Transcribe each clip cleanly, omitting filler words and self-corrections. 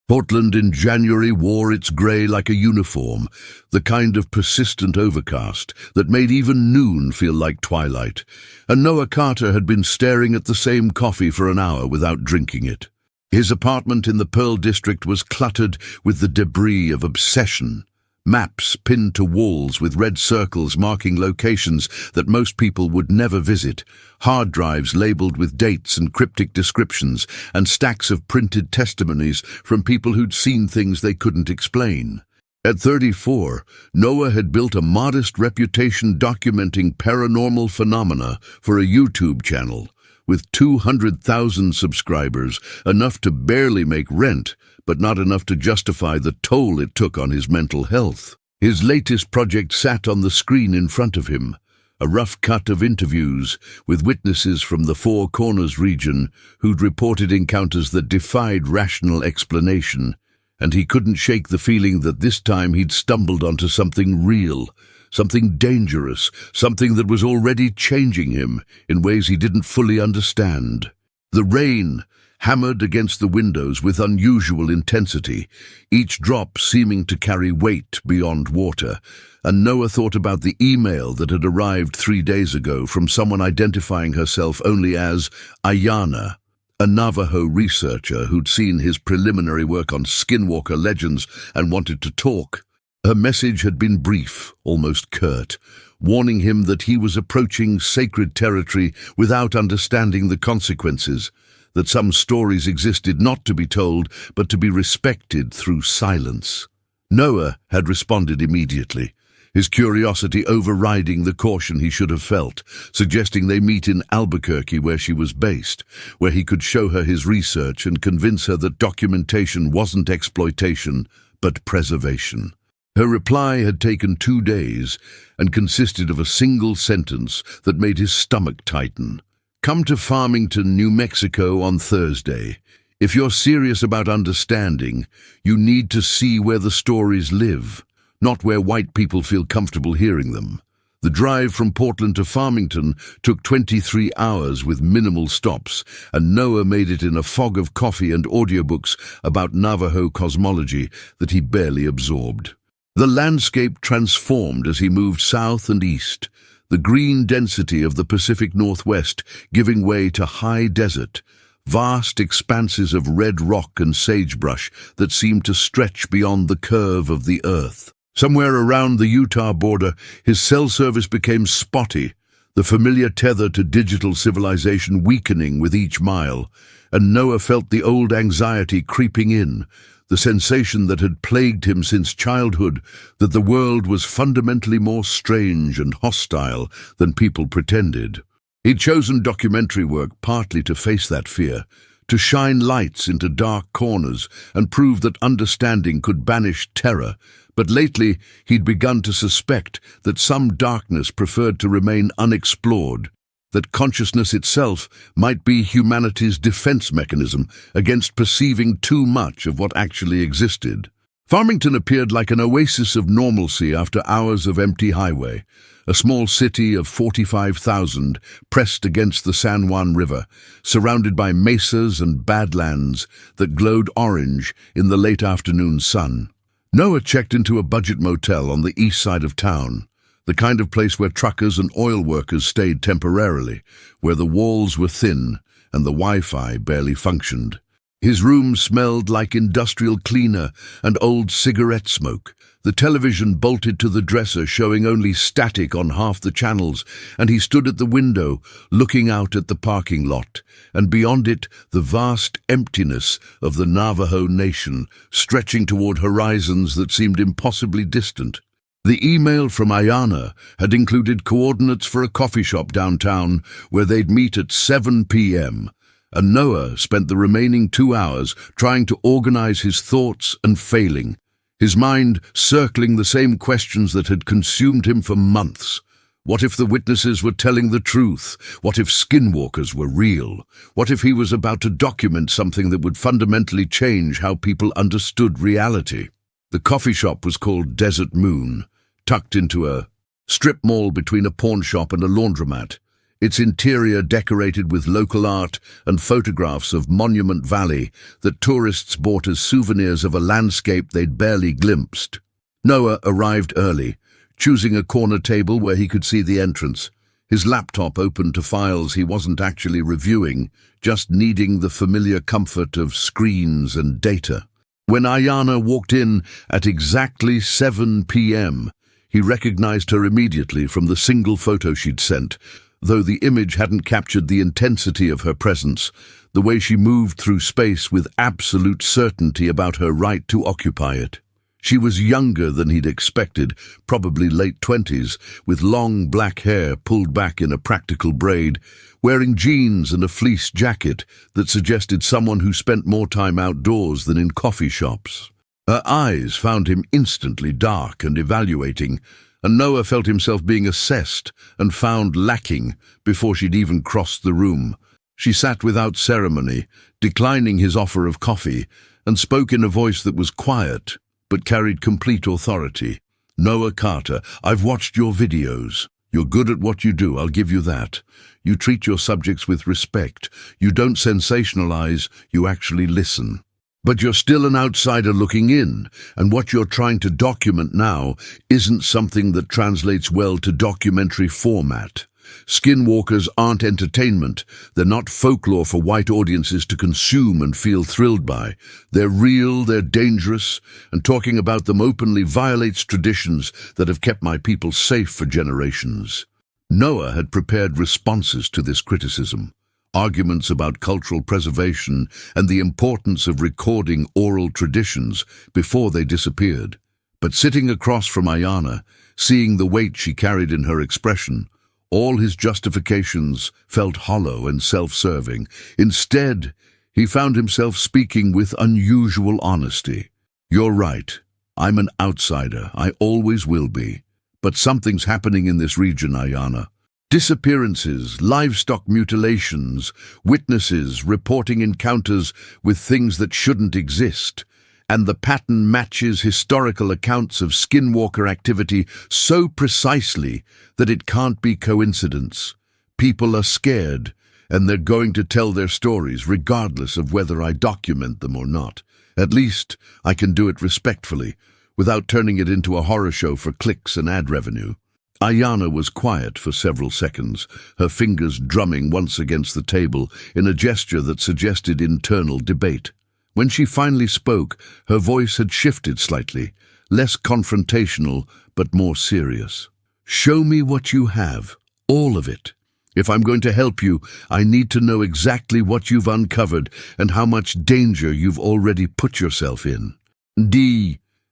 Portland in January wore its grey like a uniform, the kind of persistent overcast that made even noon feel like twilight, and Noah Carter had been staring at the same coffee for an hour without drinking it. His apartment in the Pearl District was cluttered with the debris of obsession. Maps pinned to walls with red circles marking locations that most people would never visit, hard drives labeled with dates and cryptic descriptions, and stacks of printed testimonies from people who'd seen things they couldn't explain. At 34, Noah had built a modest reputation documenting paranormal phenomena for a YouTube channel. With 200,000 subscribers, enough to barely make rent, but not enough to justify the toll it took on his mental health. His latest project sat on the screen in front of him, a rough cut of interviews with witnesses from the Four Corners region who'd reported encounters that defied rational explanation, and he couldn't shake the feeling that this time he'd stumbled onto something real, something dangerous, something that was already changing him in ways he didn't fully understand. The rain hammered against the windows with unusual intensity, each drop seeming to carry weight beyond water, and Noah thought about the email that had arrived 3 days ago from someone identifying herself only as Ayana, a Navajo researcher who'd seen his preliminary work on skinwalker legends and wanted to talk. Her message had been brief, almost curt, warning him that he was approaching sacred territory without understanding the consequences, that some stories existed not to be told, but to be respected through silence. Noah had responded immediately, his curiosity overriding the caution he should have felt, suggesting they meet in Albuquerque where she was based, where he could show her his research and convince her that documentation wasn't exploitation, but preservation. Her reply had taken 2 days and consisted of a single sentence that made his stomach tighten. Come to Farmington, New Mexico on Thursday. If you're serious about understanding, you need to see where the stories live, not where white people feel comfortable hearing them. The drive from Portland to Farmington took 23 hours with minimal stops, and Noah made it in a fog of coffee and audiobooks about Navajo cosmology that he barely absorbed. The landscape transformed as he moved south and east, the green density of the Pacific Northwest giving way to high desert, vast expanses of red rock and sagebrush that seemed to stretch beyond the curve of the earth. Somewhere around the Utah border, his cell service became spotty, the familiar tether to digital civilization weakening with each mile, and Noah felt the old anxiety creeping in, the sensation that had plagued him since childhood, that the world was fundamentally more strange and hostile than people pretended. He'd chosen documentary work partly to face that fear, to shine lights into dark corners and prove that understanding could banish terror, but lately he'd begun to suspect that some darkness preferred to remain unexplored, that consciousness itself might be humanity's defense mechanism against perceiving too much of what actually existed. Farmington appeared like an oasis of normalcy after hours of empty highway, a small city of 45,000 pressed against the San Juan River, surrounded by mesas and badlands that glowed orange in the late afternoon sun. Noah checked into a budget motel on the east side of town, the kind of place where truckers and oil workers stayed temporarily, where the walls were thin and the Wi-Fi barely functioned. His room smelled like industrial cleaner and old cigarette smoke, the television bolted to the dresser showing only static on half the channels, and he stood at the window looking out at the parking lot, and beyond it the vast emptiness of the Navajo Nation stretching toward horizons that seemed impossibly distant. The email from Ayana had included coordinates for a coffee shop downtown where they'd meet at 7 p.m., and Noah spent the remaining 2 hours trying to organize his thoughts and failing, his mind circling the same questions that had consumed him for months. What if the witnesses were telling the truth? What if skinwalkers were real? What if he was about to document something that would fundamentally change how people understood reality? The coffee shop was called Desert Moon, tucked into a strip mall between a pawn shop and a laundromat. its interior decorated with local art and photographs of Monument Valley that tourists bought as souvenirs of a landscape they'd barely glimpsed. Noah arrived early, choosing a corner table where he could see the entrance, his laptop open to files he wasn't actually reviewing, just needing the familiar comfort of screens and data. When Ayana walked in at exactly 7 p.m., he recognized her immediately from the single photo she'd sent, though the image hadn't captured the intensity of her presence, the way she moved through space with absolute certainty about her right to occupy it. She was younger than he'd expected, probably late 20s, with long black hair pulled back in a practical braid, wearing jeans and a fleece jacket that suggested someone who spent more time outdoors than in coffee shops. Her eyes found him instantly dark and evaluating, and Noah felt himself being assessed and found lacking before she'd even crossed the room. She sat without ceremony, declining his offer of coffee, and spoke in a voice that was quiet, but carried complete authority. "Noah Carter, I've watched your videos. You're good at what you do, I'll give you that. You treat your subjects with respect. You don't sensationalize, you actually listen. But you're still an outsider looking in, and what you're trying to document now isn't something that translates well to documentary format. Skinwalkers aren't entertainment. They're not folklore for white audiences to consume and feel thrilled by. They're real, they're dangerous, and talking about them openly violates traditions that have kept my people safe for generations." Noah had prepared responses to this criticism, arguments about cultural preservation and the importance of recording oral traditions before they disappeared. But sitting across from Ayana, seeing the weight she carried in her expression, all his justifications felt hollow and self-serving. Instead, he found himself speaking with unusual honesty. "You're right. I'm an outsider. I always will be. But something's happening in this region, Ayana. Disappearances, livestock mutilations, witnesses reporting encounters with things that shouldn't exist. And the pattern matches historical accounts of skinwalker activity so precisely that it can't be coincidence. People are scared, and they're going to tell their stories regardless of whether I document them or not. At least I can do it respectfully, without turning it into a horror show for clicks and ad revenue." Ayana was quiet for several seconds, her fingers drumming once against the table in a gesture that suggested internal debate. When she finally spoke, her voice had shifted slightly, less confrontational but more serious. "Show me what you have, all of it. If I'm going to help you, I need to know exactly what you've uncovered and how much danger you've already put yourself in."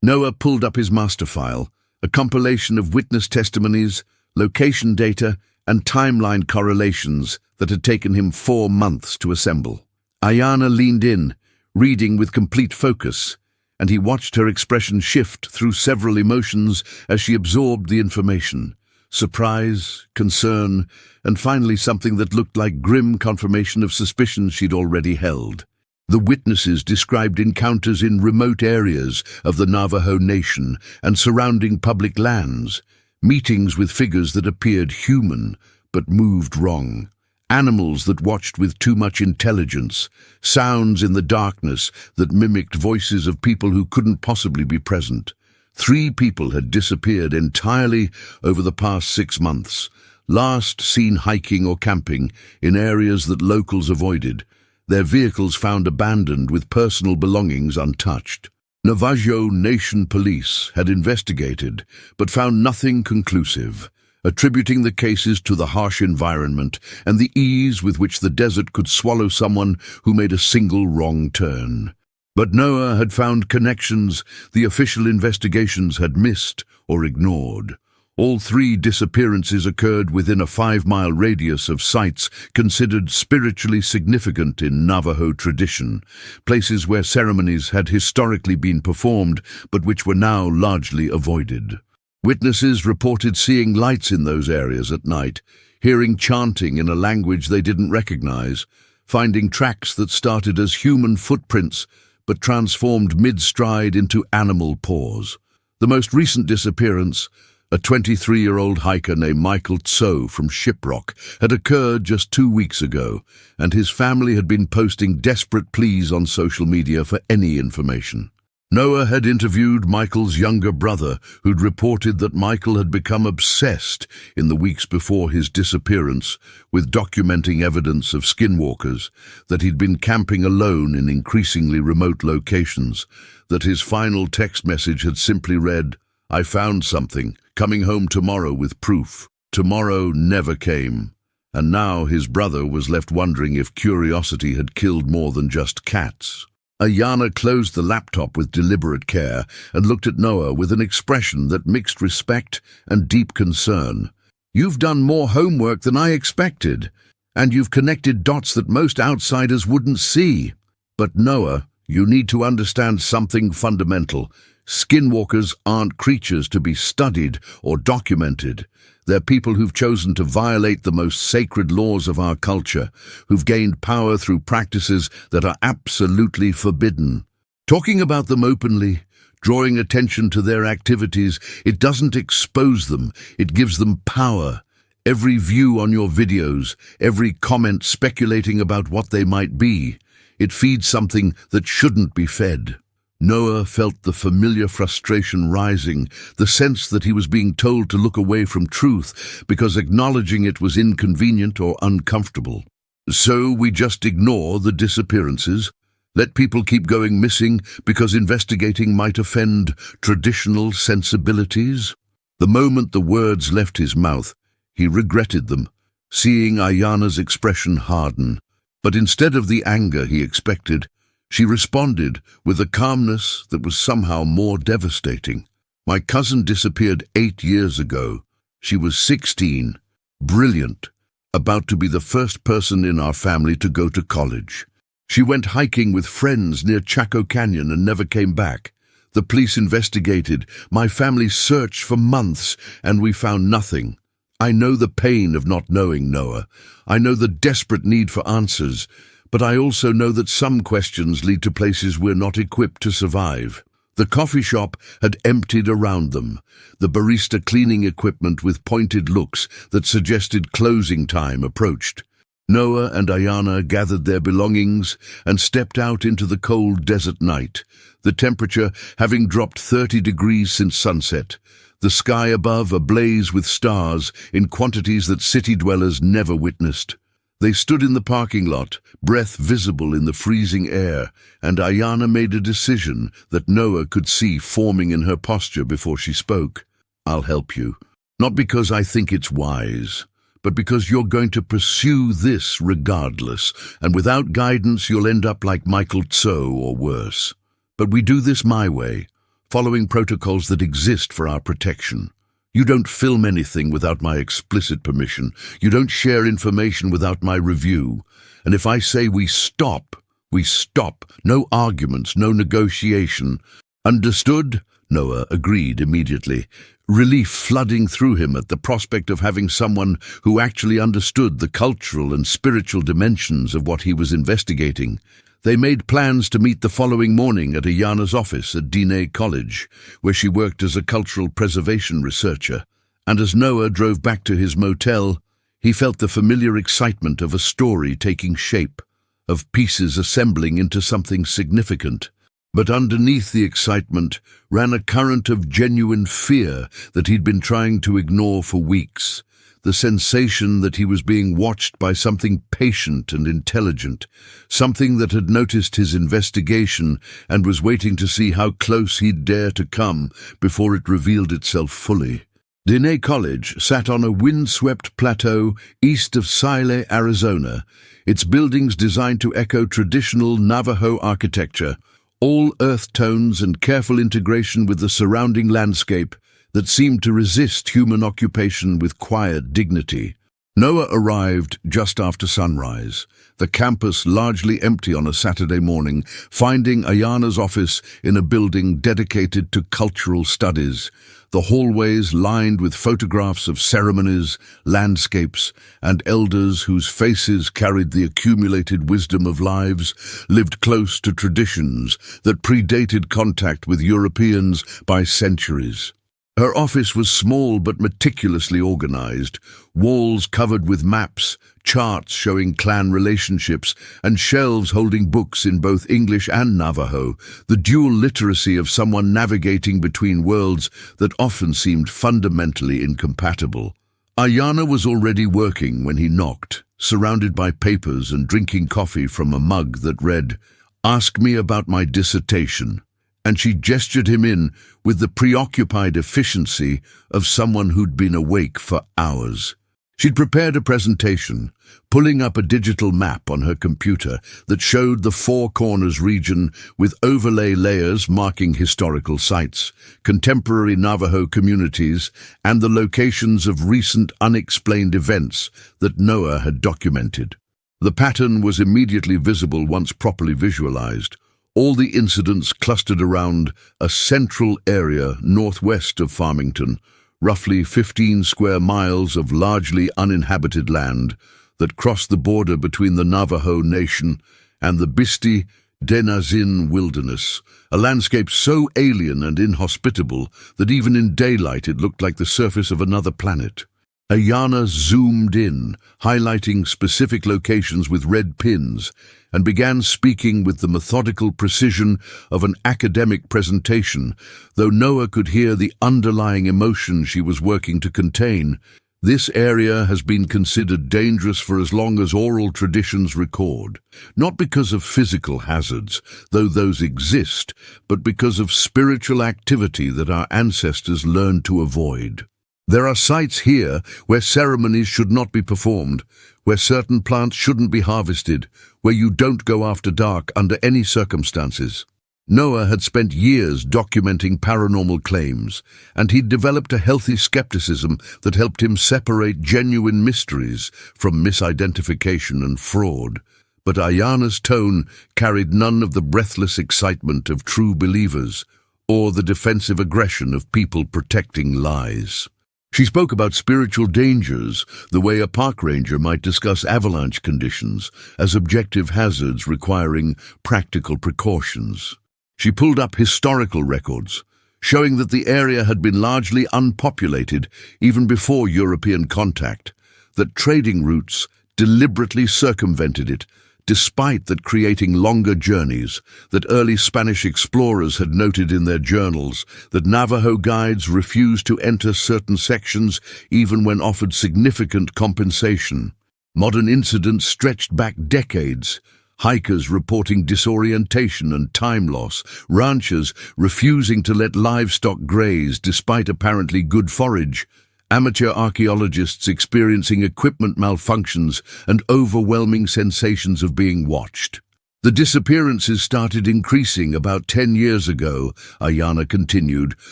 Noah pulled up his master file, a compilation of witness testimonies, location data, and timeline correlations that had taken him 4 months to assemble. Ayana leaned in, reading with complete focus, and he watched her expression shift through several emotions as she absorbed the information. Surprise, concern, and finally something that looked like grim confirmation of suspicions she'd already held. The witnesses described encounters in remote areas of the Navajo Nation and surrounding public lands, meetings with figures that appeared human but moved wrong. Animals that watched with too much intelligence, sounds in the darkness that mimicked voices of people who couldn't possibly be present. 3 people had disappeared entirely over the past 6 months, last seen hiking or camping in areas that locals avoided, their vehicles found abandoned with personal belongings untouched. Navajo Nation police had investigated, but found nothing conclusive, attributing the cases to the harsh environment and the ease with which the desert could swallow someone who made a single wrong turn. But Noah had found connections the official investigations had missed or ignored. All 3 disappearances occurred within a 5-mile radius of sites considered spiritually significant in Navajo tradition, places where ceremonies had historically been performed but which were now largely avoided. Witnesses reported seeing lights in those areas at night, hearing chanting in a language they didn't recognize, finding tracks that started as human footprints but transformed mid-stride into animal paws. The most recent disappearance, A 23-year-old hiker named Michael Tso from Shiprock had occurred just 2 weeks ago, and his family had been posting desperate pleas on social media for any information. Noah had interviewed Michael's younger brother, who'd reported that Michael had become obsessed in the weeks before his disappearance with documenting evidence of skinwalkers, that he'd been camping alone in increasingly remote locations, that his final text message had simply read, "I found something, coming home tomorrow with proof." Tomorrow never came, and now his brother was left wondering if curiosity had killed more than just cats. Ayana closed the laptop with deliberate care and looked at Noah with an expression that mixed respect and deep concern. "You've done more homework than I expected, and you've connected dots that most outsiders wouldn't see. But Noah, you need to understand something fundamental. Skinwalkers aren't creatures to be studied or documented. They're people who've chosen to violate the most sacred laws of our culture, who've gained power through practices that are absolutely forbidden. Talking about them openly, drawing attention to their activities, it doesn't expose them, it gives them power. Every view on your videos, every comment speculating about what they might be, it feeds something that shouldn't be fed." Noah felt the familiar frustration rising, the sense that he was being told to look away from truth because acknowledging it was inconvenient or uncomfortable. "So we just ignore the disappearances? Let people keep going missing because investigating might offend traditional sensibilities?" The moment the words left his mouth, he regretted them, seeing Ayana's expression harden. But instead of the anger he expected, she responded with a calmness that was somehow more devastating. "My cousin disappeared 8 years ago. She was 16, brilliant, about to be the first person in our family to go to college. She went hiking with friends near Chaco Canyon and never came back. The police investigated. My family searched for months, and we found nothing. I know the pain of not knowing, Noah. I know the desperate need for answers. But I also know that some questions lead to places we're not equipped to survive." The coffee shop had emptied around them, the barista cleaning equipment with pointed looks that suggested closing time approached. Noah and Ayana gathered their belongings and stepped out into the cold desert night, the temperature having dropped 30 degrees since sunset, the sky above ablaze with stars in quantities that city dwellers never witnessed. They stood in the parking lot, breath visible in the freezing air, and Ayana made a decision that Noah could see forming in her posture before she spoke. "I'll help you. Not because I think it's wise, but because you're going to pursue this regardless, and without guidance you'll end up like Michael Tso or worse. But we do this my way, following protocols that exist for our protection. You don't film anything without my explicit permission. You don't share information without my review. And if I say we stop, we stop. No arguments, no negotiation." "Understood?" Noah agreed immediately, relief flooding through him at the prospect of having someone who actually understood the cultural and spiritual dimensions of what he was investigating. They made plans to meet the following morning at Ayana's office at Diné College, where she worked as a cultural preservation researcher, and as Noah drove back to his motel, he felt the familiar excitement of a story taking shape, of pieces assembling into something significant. But underneath the excitement ran a current of genuine fear that he'd been trying to ignore for weeks. The sensation that he was being watched by something patient and intelligent, something that had noticed his investigation and was waiting to see how close he'd dare to come before it revealed itself fully. Diné College sat on a windswept plateau east of Sile, Arizona, its buildings designed to echo traditional Navajo architecture, all earth tones and careful integration with the surrounding landscape that seemed to resist human occupation with quiet dignity. Noah arrived just after sunrise, the campus largely empty on a Saturday morning, finding Ayana's office in a building dedicated to cultural studies, the hallways lined with photographs of ceremonies, landscapes, and elders whose faces carried the accumulated wisdom of lives lived close to traditions that predated contact with Europeans by centuries. Her office was small but meticulously organized, walls covered with maps, charts showing clan relationships, and shelves holding books in both English and Navajo, the dual literacy of someone navigating between worlds that often seemed fundamentally incompatible. Ayana was already working when he knocked, surrounded by papers and drinking coffee from a mug that read, "Ask me about my dissertation," and she gestured him in with the preoccupied efficiency of someone who'd been awake for hours. She'd prepared a presentation, pulling up a digital map on her computer that showed the Four Corners region with overlay layers marking historical sites, contemporary Navajo communities, and the locations of recent unexplained events that Noah had documented. The pattern was immediately visible once properly visualized. All the incidents clustered around a central area northwest of Farmington, roughly 15 square miles of largely uninhabited land that crossed the border between the Navajo Nation and the Bisti-Denazin wilderness, a landscape so alien and inhospitable that even in daylight it looked like the surface of another planet. Ayana zoomed in, highlighting specific locations with red pins, and began speaking with the methodical precision of an academic presentation, though Noah could hear the underlying emotion she was working to contain. This area has been considered dangerous for as long as oral traditions record, not because of physical hazards, though those exist, but because of spiritual activity that our ancestors learned to avoid. There are sites here where ceremonies should not be performed, where certain plants shouldn't be harvested, where you don't go after dark under any circumstances. Noah had spent years documenting paranormal claims, and he'd developed a healthy skepticism that helped him separate genuine mysteries from misidentification and fraud. But Ayana's tone carried none of the breathless excitement of true believers, or the defensive aggression of people protecting lies. She spoke about spiritual dangers, the way a park ranger might discuss avalanche conditions as objective hazards requiring practical precautions. She pulled up historical records, showing that the area had been largely unpopulated even before European contact, that trading routes deliberately circumvented it, despite that creating longer journeys, that early Spanish explorers had noted in their journals that Navajo guides refused to enter certain sections even when offered significant compensation. Modern incidents stretched back decades, hikers reporting disorientation and time loss, ranchers refusing to let livestock graze despite apparently good forage, amateur archaeologists experiencing equipment malfunctions and overwhelming sensations of being watched. The disappearances started increasing about 10 years ago, Ayana continued,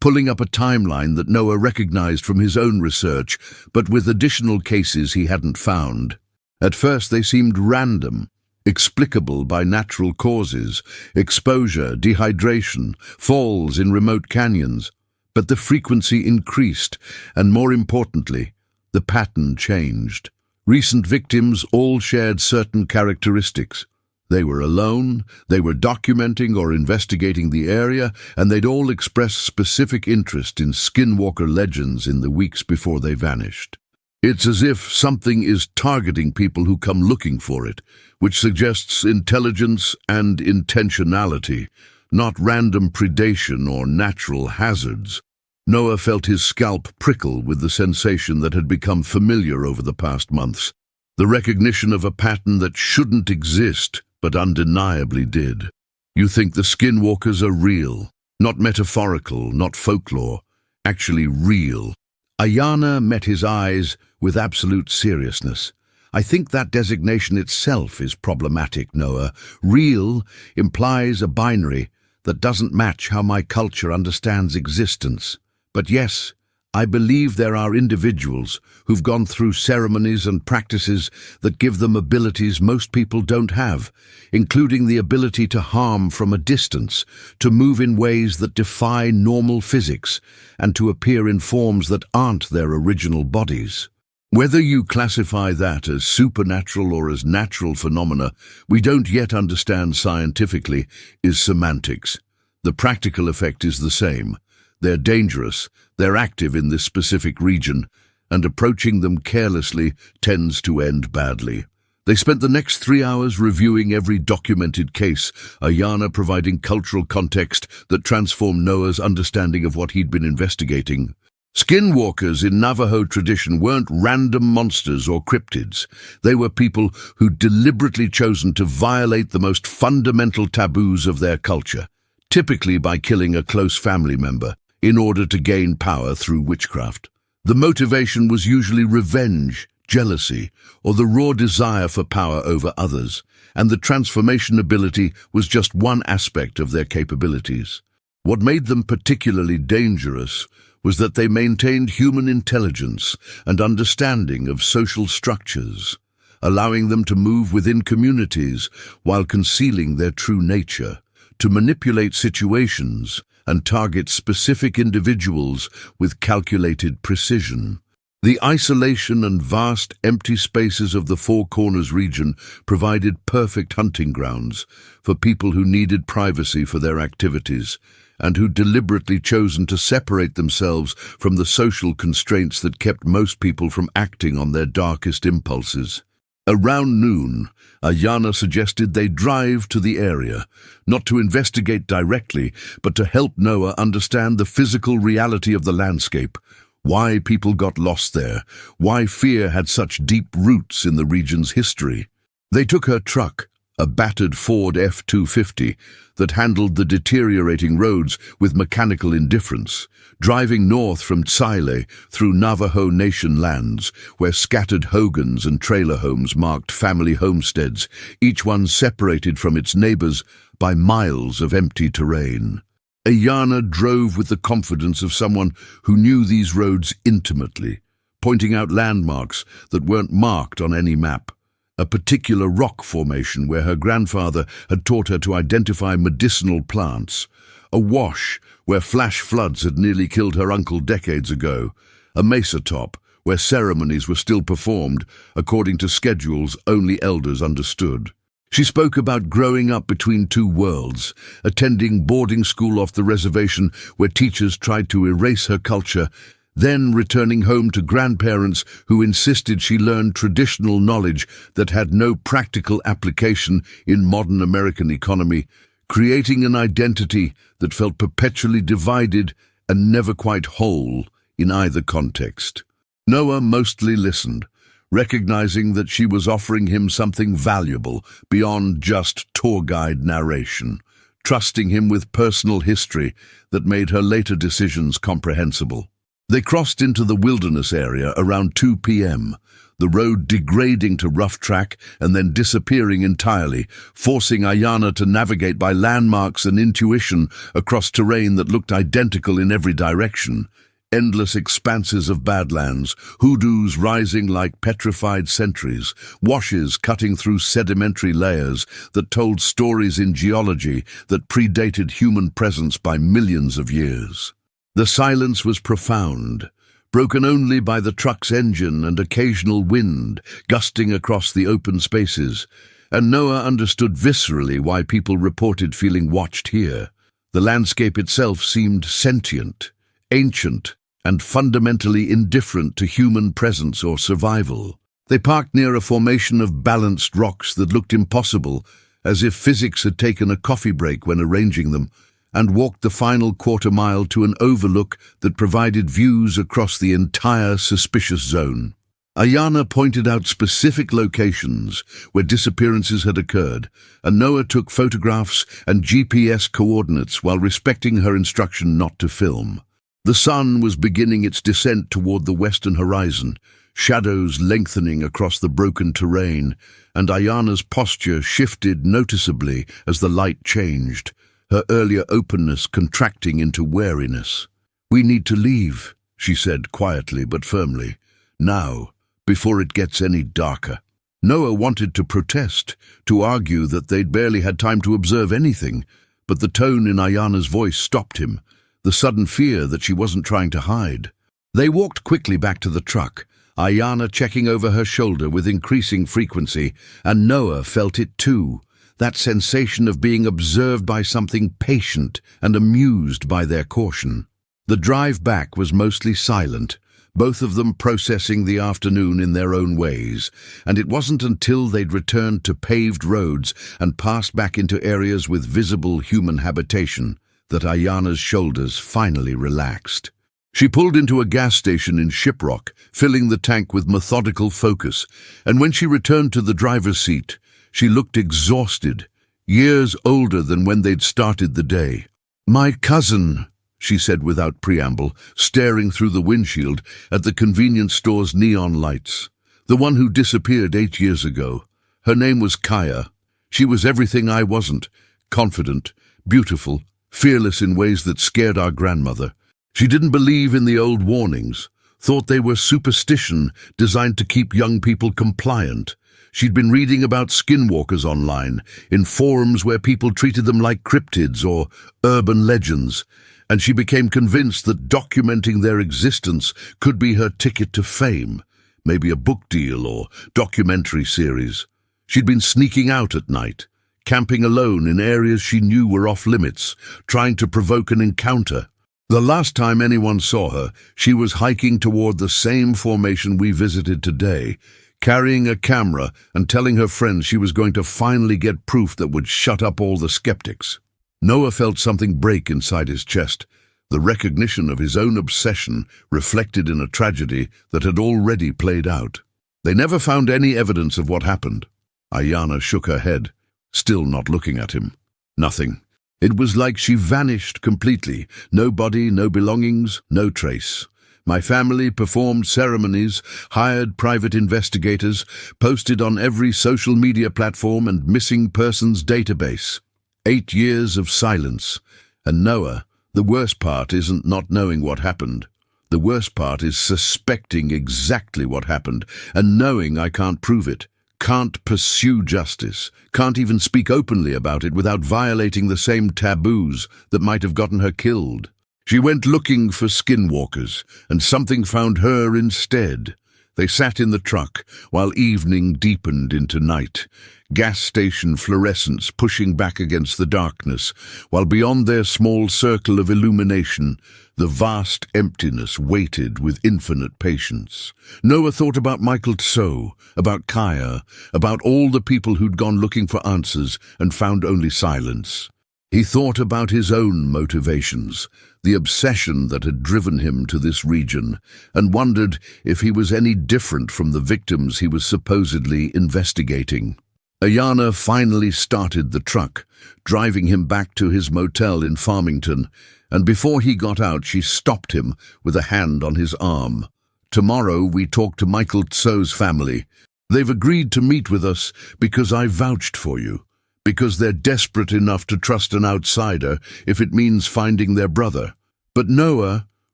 pulling up a timeline that Noah recognized from his own research, but with additional cases he hadn't found. At first they seemed random, explicable by natural causes, exposure, dehydration, falls in remote canyons. But the frequency increased, and more importantly, the pattern changed. Recent victims all shared certain characteristics. They were alone, they were documenting or investigating the area, and they'd all expressed specific interest in skinwalker legends in the weeks before they vanished. It's as if something is targeting people who come looking for it, which suggests intelligence and intentionality, not random predation or natural hazards. Noah felt his scalp prickle with the sensation that had become familiar over the past months, the recognition of a pattern that shouldn't exist, but undeniably did. You think the skinwalkers are real, not metaphorical, not folklore, actually real. Ayana met his eyes with absolute seriousness. I think that designation itself is problematic, Noah. Real implies a binary that doesn't match how my culture understands existence. But yes, I believe there are individuals who've gone through ceremonies and practices that give them abilities most people don't have, including the ability to harm from a distance, to move in ways that defy normal physics, and to appear in forms that aren't their original bodies. Whether you classify that as supernatural or as natural phenomena we don't yet understand scientifically is semantics. The practical effect is the same. They're dangerous, they're active in this specific region, and approaching them carelessly tends to end badly. They spent the next 3 hours reviewing every documented case, Ayana providing cultural context that transformed Noah's understanding of what he'd been investigating. Skinwalkers in Navajo tradition weren't random monsters or cryptids. They were people who'd deliberately chosen to violate the most fundamental taboos of their culture, typically by killing a close family member, in order to gain power through witchcraft. The motivation was usually revenge, jealousy, or the raw desire for power over others, and the transformation ability was just one aspect of their capabilities. What made them particularly dangerous was that they maintained human intelligence and understanding of social structures, allowing them to move within communities while concealing their true nature, to manipulate situations and target specific individuals with calculated precision. The isolation and vast empty spaces of the Four Corners region provided perfect hunting grounds for people who needed privacy for their activities and who deliberately chosen to separate themselves from the social constraints that kept most people from acting on their darkest impulses. Around noon, Ayana suggested they drive to the area, not to investigate directly, but to help Noah understand the physical reality of the landscape, why people got lost there, why fear had such deep roots in the region's history. They took her truck, a battered Ford F-250 that handled the deteriorating roads with mechanical indifference, driving north from Tsaile through Navajo Nation lands, where scattered hogans and trailer homes marked family homesteads, each one separated from its neighbors by miles of empty terrain. Ayana drove with the confidence of someone who knew these roads intimately, pointing out landmarks that weren't marked on any map. A particular rock formation where her grandfather had taught her to identify medicinal plants, a wash where flash floods had nearly killed her uncle decades ago, a mesa top where ceremonies were still performed according to schedules only elders understood. She spoke about growing up between two worlds, attending boarding school off the reservation where teachers tried to erase her culture, then returning home to grandparents who insisted she learn traditional knowledge that had no practical application in modern American economy, creating an identity that felt perpetually divided and never quite whole in either context. Noah mostly listened, recognizing that she was offering him something valuable beyond just tour guide narration, trusting him with personal history that made her later decisions comprehensible. They crossed into the wilderness area around 2 p.m., the road degrading to rough track and then disappearing entirely, forcing Ayana to navigate by landmarks and intuition across terrain that looked identical in every direction. Endless expanses of badlands, hoodoos rising like petrified sentries, washes cutting through sedimentary layers that told stories in geology that predated human presence by millions of years. The silence was profound, broken only by the truck's engine and occasional wind gusting across the open spaces, and Noah understood viscerally why people reported feeling watched here. The landscape itself seemed sentient, ancient, and fundamentally indifferent to human presence or survival. They parked near a formation of balanced rocks that looked impossible, as if physics had taken a coffee break when arranging them, and walked the final quarter-mile to an overlook that provided views across the entire suspicious zone. Ayana pointed out specific locations where disappearances had occurred, and Noah took photographs and GPS coordinates while respecting her instruction not to film. The sun was beginning its descent toward the western horizon, shadows lengthening across the broken terrain, and Ayana's posture shifted noticeably as the light changed, her earlier openness contracting into wariness. "We need to leave," she said quietly but firmly. "Now, before it gets any darker." Noah wanted to protest, to argue that they'd barely had time to observe anything, but the tone in Ayana's voice stopped him, the sudden fear that she wasn't trying to hide. They walked quickly back to the truck, Ayana checking over her shoulder with increasing frequency, and Noah felt it too, that sensation of being observed by something patient and amused by their caution. The drive back was mostly silent, both of them processing the afternoon in their own ways, and it wasn't until they'd returned to paved roads and passed back into areas with visible human habitation that Ayana's shoulders finally relaxed. She pulled into a gas station in Shiprock, filling the tank with methodical focus, and when she returned to the driver's seat, she looked exhausted, years older than when they'd started the day. "My cousin," she said without preamble, staring through the windshield at the convenience store's neon lights. "The one who disappeared 8 years ago. Her name was Kaya. She was everything I wasn't. Confident, beautiful, fearless in ways that scared our grandmother. She didn't believe in the old warnings, thought they were superstition designed to keep young people compliant. She'd been reading about skinwalkers online, in forums where people treated them like cryptids or urban legends, and she became convinced that documenting their existence could be her ticket to fame, maybe a book deal or documentary series. She'd been sneaking out at night, camping alone in areas she knew were off-limits, trying to provoke an encounter. The last time anyone saw her, she was hiking toward the same formation we visited today, carrying a camera and telling her friends she was going to finally get proof that would shut up all the skeptics. Noah felt something break inside his chest, the recognition of his own obsession reflected in a tragedy that had already played out. They never found any evidence of what happened. Ayana shook her head, still not looking at him. Nothing. It was like she vanished completely. No body, no belongings, no trace. My family performed ceremonies, hired private investigators, posted on every social media platform and missing persons database. 8 years of silence. And Noah, the worst part isn't not knowing what happened. The worst part is suspecting exactly what happened and knowing I can't prove it, can't pursue justice, can't even speak openly about it without violating the same taboos that might have gotten her killed. She went looking for skinwalkers, and something found her instead. They sat in the truck while evening deepened into night, gas station fluorescents pushing back against the darkness, while beyond their small circle of illumination, the vast emptiness waited with infinite patience. Noah thought about Michael Tso, about Kaya, about all the people who'd gone looking for answers and found only silence. He thought about his own motivations, the obsession that had driven him to this region, and wondered if he was any different from the victims he was supposedly investigating. Ayana finally started the truck, driving him back to his motel in Farmington, and before he got out she stopped him with a hand on his arm. "Tomorrow we talk to Michael Tso's family. They've agreed to meet with us because I vouched for you, because they're desperate enough to trust an outsider if it means finding their brother. But Noah,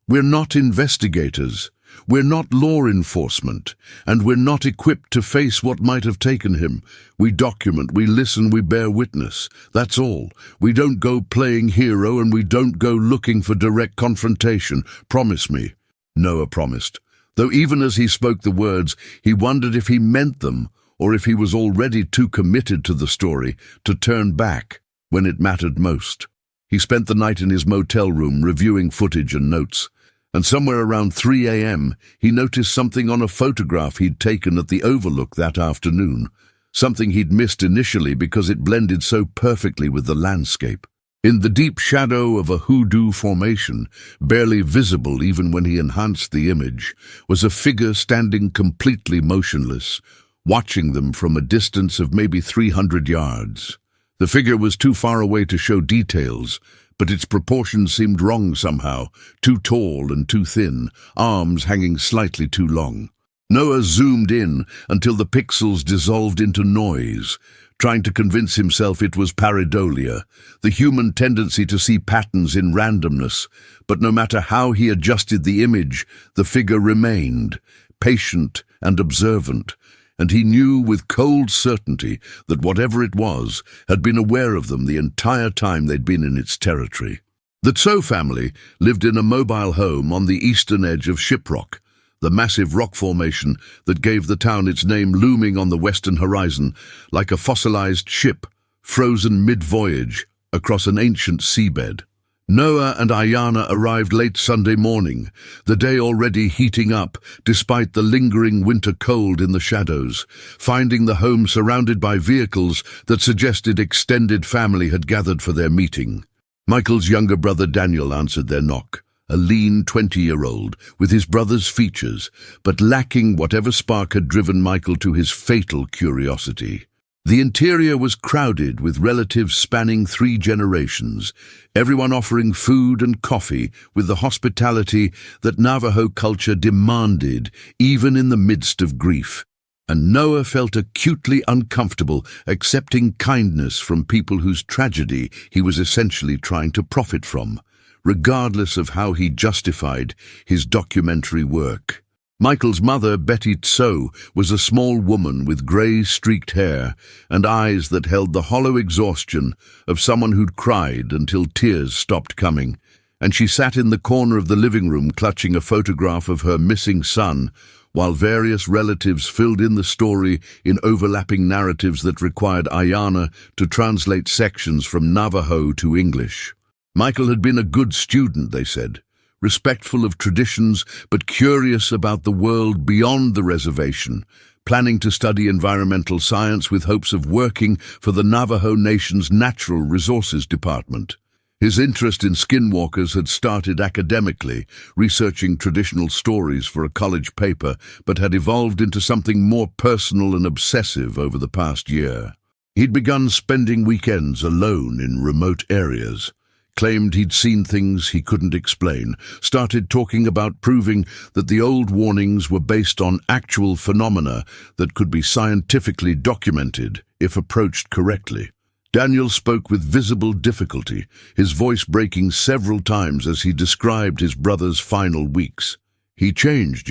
we're not investigators. We're not law enforcement, and we're not equipped to face what might have taken him. We document, we listen, we bear witness. That's all. We don't go playing hero, and we don't go looking for direct confrontation. Promise me." Noah promised, though even as he spoke the words, he wondered if he meant them, or if he was already too committed to the story to turn back when it mattered most. He spent the night in his motel room reviewing footage and notes, and somewhere around 3 a.m. he noticed something on a photograph he'd taken at the Overlook that afternoon, something he'd missed initially because it blended so perfectly with the landscape. In the deep shadow of a hoodoo formation, barely visible even when he enhanced the image, was a figure standing completely motionless, watching them from a distance of maybe 300 yards. The figure was too far away to show details, but its proportions seemed wrong somehow, too tall and too thin, arms hanging slightly too long. Noah zoomed in until the pixels dissolved into noise, trying to convince himself it was pareidolia, the human tendency to see patterns in randomness, but no matter how he adjusted the image, the figure remained, patient and observant, and he knew with cold certainty that whatever it was had been aware of them the entire time they'd been in its territory. The Tso family lived in a mobile home on the eastern edge of Shiprock, the massive rock formation that gave the town its name looming on the western horizon like a fossilized ship, frozen mid-voyage across an ancient seabed. Noah and Ayana arrived late Sunday morning, the day already heating up despite the lingering winter cold in the shadows, finding the home surrounded by vehicles that suggested extended family had gathered for their meeting. Michael's younger brother Daniel answered their knock, a lean 20-year-old with his brother's features, but lacking whatever spark had driven Michael to his fatal curiosity. The interior was crowded with relatives spanning 3 generations, everyone offering food and coffee with the hospitality that Navajo culture demanded, even in the midst of grief. And Noah felt acutely uncomfortable accepting kindness from people whose tragedy he was essentially trying to profit from, regardless of how he justified his documentary work. Michael's mother, Betty Tso, was a small woman with grey-streaked hair and eyes that held the hollow exhaustion of someone who'd cried until tears stopped coming, and she sat in the corner of the living room clutching a photograph of her missing son, while various relatives filled in the story in overlapping narratives that required Ayana to translate sections from Navajo to English. Michael had been a good student, they said, respectful of traditions but curious about the world beyond the reservation, planning to study environmental science with hopes of working for the Navajo Nation's Natural Resources Department. His interest in skinwalkers had started academically, researching traditional stories for a college paper, but had evolved into something more personal and obsessive over the past year. He'd begun spending weekends alone in remote areas, claimed he'd seen things he couldn't explain, started talking about proving that the old warnings were based on actual phenomena that could be scientifically documented if approached correctly. Daniel spoke with visible difficulty, his voice breaking several times as he described his brother's final weeks. He changed,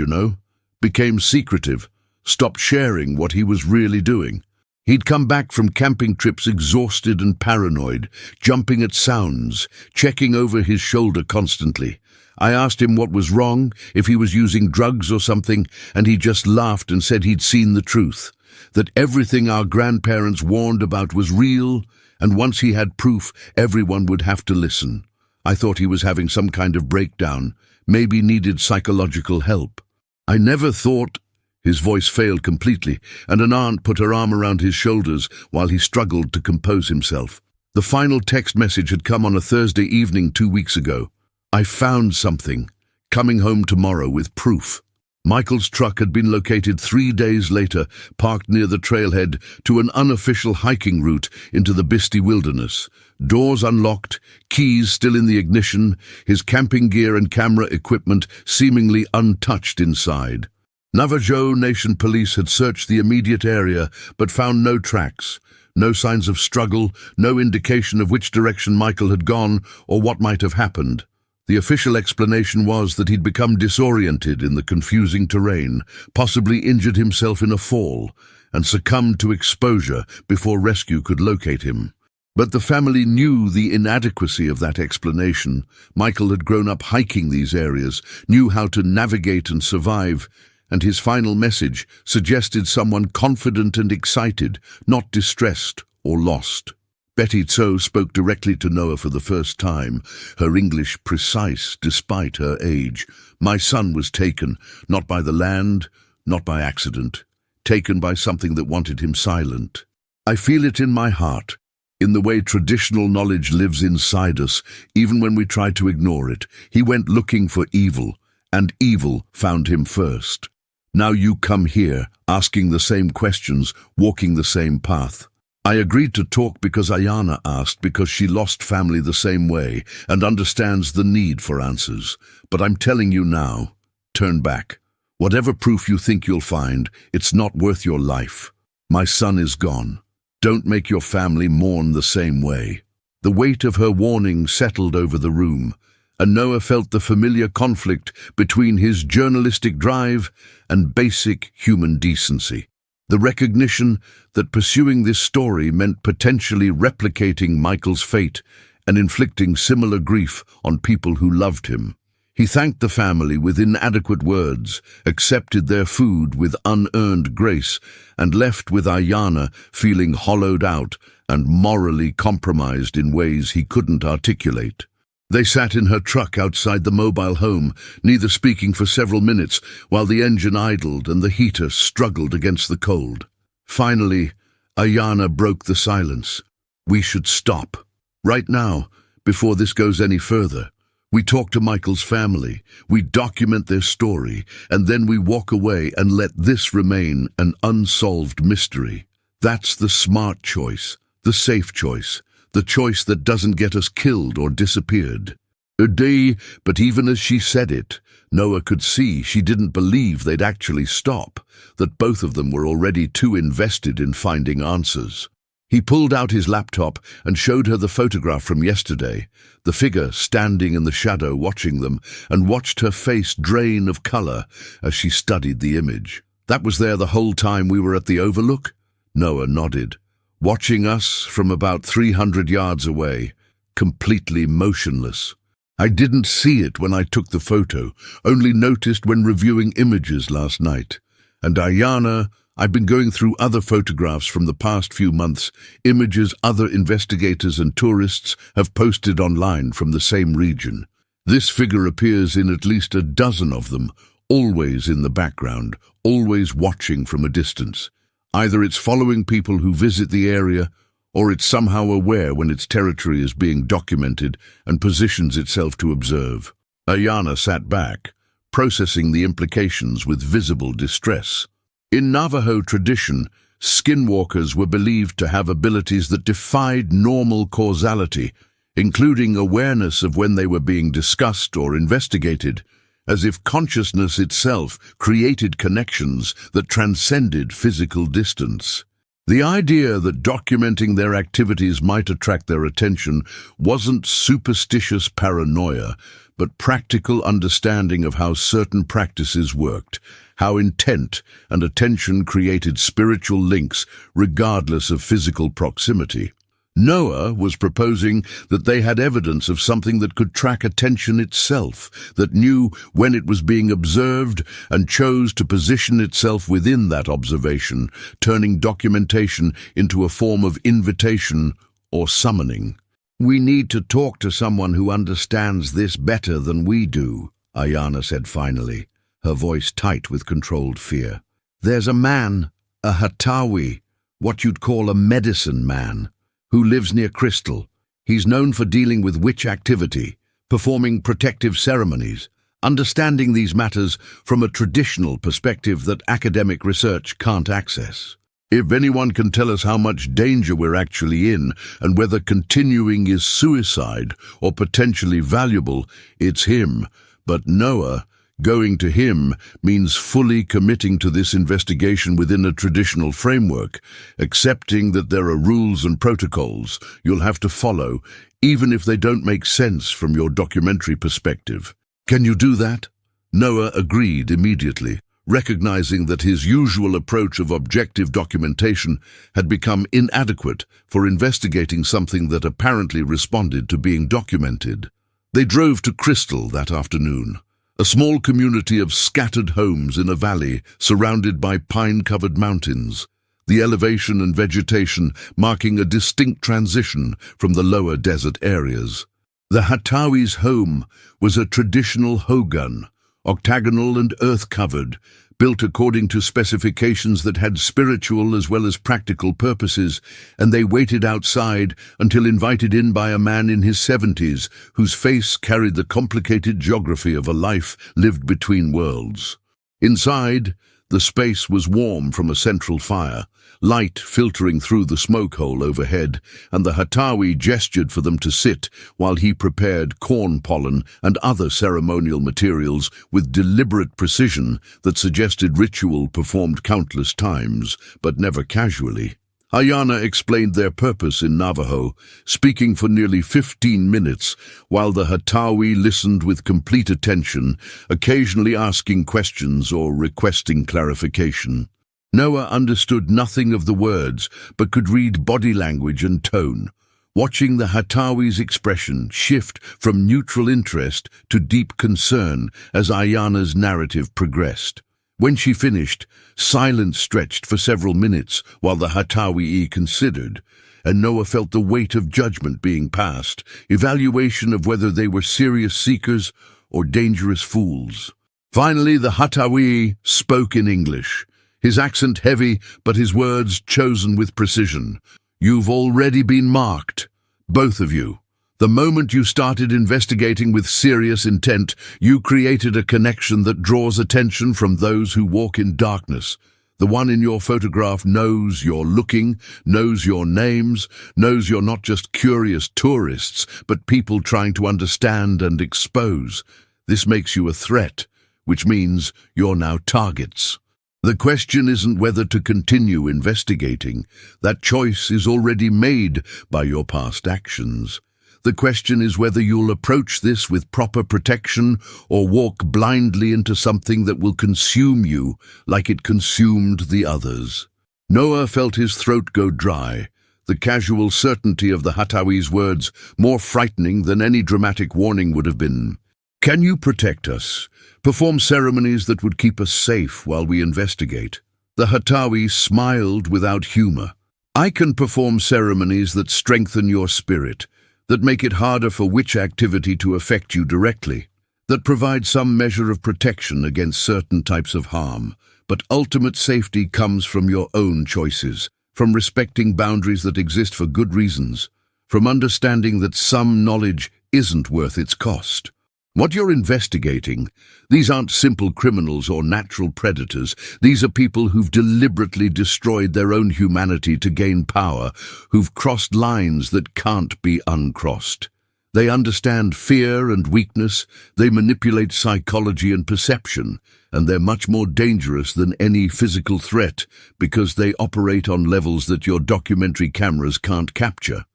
became secretive, stopped sharing what he was really doing. He'd come back from camping trips exhausted and paranoid, jumping at sounds, checking over his shoulder constantly. I asked him what was wrong, if he was using drugs or something, and he just laughed and said he'd seen the truth, that everything our grandparents warned about was real, and once he had proof, everyone would have to listen. I thought he was having some kind of breakdown, maybe needed psychological help. I never thought... His voice failed completely, and an aunt put her arm around his shoulders while he struggled to compose himself. The final text message had come on a Thursday evening 2 weeks ago. I found something. Coming home tomorrow with proof. Michael's truck had been located 3 days later, parked near the trailhead to an unofficial hiking route into the Bisti wilderness. Doors unlocked, keys still in the ignition, his camping gear and camera equipment seemingly untouched inside. Navajo Nation police had searched the immediate area but found no tracks, no signs of struggle, no indication of which direction Michael had gone or what might have happened. The official explanation was that he'd become disoriented in the confusing terrain, possibly injured himself in a fall, and succumbed to exposure before rescue could locate him. But the family knew the inadequacy of that explanation. Michael had grown up hiking these areas, knew how to navigate and survive, and his final message suggested someone confident and excited, not distressed or lost. Betty Tso spoke directly to Noah for the first time, her English precise despite her age. My son was taken, not by the land, not by accident, taken by something that wanted him silent. I feel it in my heart, in the way traditional knowledge lives inside us, even when we try to ignore it. He went looking for evil, and evil found him first. Now you come here, asking the same questions, walking the same path. I agreed to talk because Ayana asked, because she lost family the same way and understands the need for answers. But I'm telling you now, turn back. Whatever proof you think you'll find, it's not worth your life. My son is gone. Don't make your family mourn the same way. The weight of her warning settled over the room, and Noah felt the familiar conflict between his journalistic drive and basic human decency. The recognition that pursuing this story meant potentially replicating Michael's fate and inflicting similar grief on people who loved him. He thanked the family with inadequate words, accepted their food with unearned grace, and left with Ayana feeling hollowed out and morally compromised in ways he couldn't articulate. They sat in her truck outside the mobile home, neither speaking for several minutes, while the engine idled and the heater struggled against the cold. Finally, Ayana broke the silence. "We should stop. Right now, before this goes any further. We talk to Michael's family, we document their story, and then we walk away and let this remain an unsolved mystery. That's the smart choice, the safe choice, the choice that doesn't get us killed or disappeared." But even as she said it, Noah could see she didn't believe they'd actually stop, that both of them were already too invested in finding answers. He pulled out his laptop and showed her the photograph from yesterday, the figure standing in the shadow watching them, and watched her face drain of color as she studied the image. "That was there the whole time we were at the Overlook?" Noah nodded, watching us from about 300 yards away, completely motionless. "I didn't see it when I took the photo, only noticed when reviewing images last night. And Ayana, I've been going through other photographs from the past few months, images other investigators and tourists have posted online from the same region. This figure appears in at least a dozen of them, always in the background, always watching from a distance. Either it's following people who visit the area, or it's somehow aware when its territory is being documented and positions itself to observe." Ayana sat back, processing the implications with visible distress. In Navajo tradition, skinwalkers were believed to have abilities that defied normal causality, including awareness of when they were being discussed or investigated, as if consciousness itself created connections that transcended physical distance. The idea that documenting their activities might attract their attention wasn't superstitious paranoia, but practical understanding of how certain practices worked, how intent and attention created spiritual links regardless of physical proximity. Noah was proposing that they had evidence of something that could track attention itself, that knew when it was being observed and chose to position itself within that observation, turning documentation into a form of invitation or summoning. "We need to talk to someone who understands this better than we do," Ayana said finally, her voice tight with controlled fear. "There's a man, a Hatawi, what you'd call a medicine man, who lives near Crystal. He's known for dealing with witch activity, performing protective ceremonies, understanding these matters from a traditional perspective that academic research can't access. If anyone can tell us how much danger we're actually in and whether continuing is suicide or potentially valuable, it's him. But Noah, going to him means fully committing to this investigation within a traditional framework, accepting that there are rules and protocols you'll have to follow, even if they don't make sense from your documentary perspective. Can you do that?" Noah agreed immediately, recognizing that his usual approach of objective documentation had become inadequate for investigating something that apparently responded to being documented. They drove to Crystal that afternoon, a small community of scattered homes in a valley surrounded by pine-covered mountains, the elevation and vegetation marking a distinct transition from the lower desert areas. The Hatawi's home was a traditional hogan, octagonal and earth-covered, built according to specifications that had spiritual as well as practical purposes, and they waited outside until invited in by a man in his 70s whose face carried the complicated geography of a life lived between worlds. Inside, the space was warm from a central fire, light filtering through the smoke hole overhead, and the Hatawi gestured for them to sit while he prepared corn pollen and other ceremonial materials with deliberate precision that suggested ritual performed countless times, but never casually. Ayana explained their purpose in Navajo, speaking for nearly 15 minutes, while the Hatawi listened with complete attention, occasionally asking questions or requesting clarification. Noah understood nothing of the words, but could read body language and tone, watching the Hatawi's expression shift from neutral interest to deep concern as Ayana's narrative progressed. When she finished, silence stretched for several minutes while the Hatawi considered, and Noah felt the weight of judgment being passed, evaluation of whether they were serious seekers or dangerous fools. Finally, the Hatawi spoke in English, his accent heavy, but his words chosen with precision. "You've already been marked, both of you. The moment you started investigating with serious intent, you created a connection that draws attention from those who walk in darkness. The one in your photograph knows you're looking, knows your names, knows you're not just curious tourists, but people trying to understand and expose. This makes you a threat, which means you're now targets. The question isn't whether to continue investigating. That choice is already made by your past actions. The question is whether you'll approach this with proper protection or walk blindly into something that will consume you like it consumed the others." Noah felt his throat go dry, the casual certainty of the Hatawi's words more frightening than any dramatic warning would have been. "Can you protect us? Perform ceremonies that would keep us safe while we investigate?" The Hatawi smiled without humor. "I can perform ceremonies that strengthen your spirit, that make it harder for witch activity to affect you directly, that provide some measure of protection against certain types of harm. But ultimate safety comes from your own choices, from respecting boundaries that exist for good reasons, from understanding that some knowledge isn't worth its cost. What you're investigating, these aren't simple criminals or natural predators. These are people who've deliberately destroyed their own humanity to gain power, who've crossed lines that can't be uncrossed. They understand fear and weakness, they manipulate psychology and perception, and they're much more dangerous than any physical threat because they operate on levels that your documentary cameras can't capture.